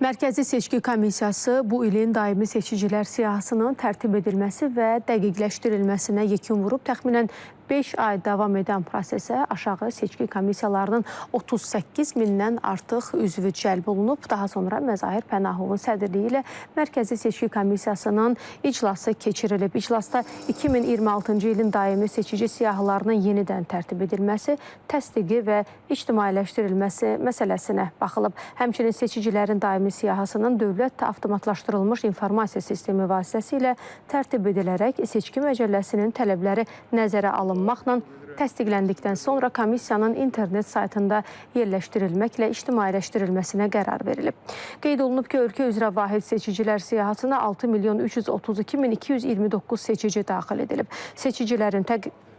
Mərkəzi Seçki Komissiyası bu ilin daimi seçicilər siyahısının tərtib edilməsi və dəqiqləşdirilməsinə yekun vurub, təxminən 5 ay davam edən prosesə aşağı seçki komissiyalarının 38 mindən artıq üzvü cəlb olunub. Daha sonra Məzahir Pənahovun sədrliyi ilə Mərkəzi Seçki Komissiyasının iclası keçirilib. İclasda 2026-cı ilin daimi seçici siyahılarının yenidən tərtib edilməsi, təsdiqi və ictimailəşdirilməsi məsələsinə baxılıb. Həmçinin seçicilərin daimi siyahısının dövlət avtomatlaşdırılmış informasiya sistemi vasitəsilə tərtib edilərək seçki məcəlləsinin tələbləri nəzərə alınmaqla təsdiqləndikdən sonra komissiyanın internet saytında yerləşdirilməklə ictimailəşdirilməsinə qərar verilib. Qeyd olunub ki, ölkə üzrə vahid seçicilər siyahısına 6.332.229 seçici daxil edilib. Seçicilərin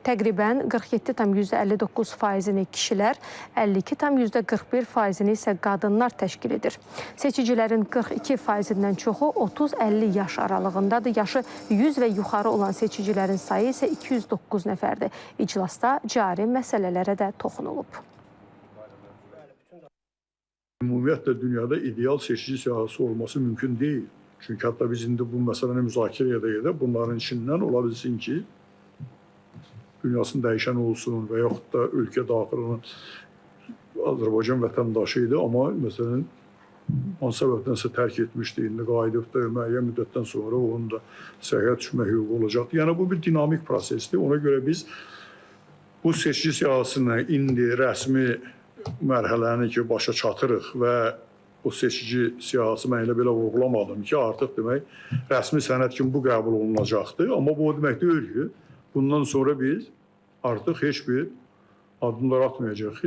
təqribən 47,59%-ni kişilər, 52,41%-ni isə qadınlar təşkil edir. Seçicilərin 42%-dən çoxu 30-50 yaş aralığındadır. Yaşı 100 və yuxarı olan seçicilərin sayı isə 209 nəfərdir. İclasda cari məsələlərə də toxunulub. Ümumiyyətlə, dünyada ideal seçici siyahısı olması mümkün deyil. Çünki hətta biz indi bu məsələni müzakirə edə bunların içindən ola bilsin ki, dünyasını dəyişən olsun və yaxud da ölkə daxilinin Azərbaycan vətəndaşı idi, amma məsələn, hansı səbəbdənsə tərk etmişdi, indi qayıdıbdır, müəyyən müddətdən sonra onun da səyahət düşmə hüququ olacaqdır. Yəni, bu bir dinamik prosesdir. Ona görə biz bu seçici siyahısını indi rəsmi mərhələni ki, başa çatırıq və o seçici siyahısı mən elə belə vurğulamadım ki, artıq demək, rəsmi sənəd kimi bu qəbul olunacaqdır. Amma bu o demək deyil ki, bundan sonra biz artıq heç bir addımlar atmayacağıq.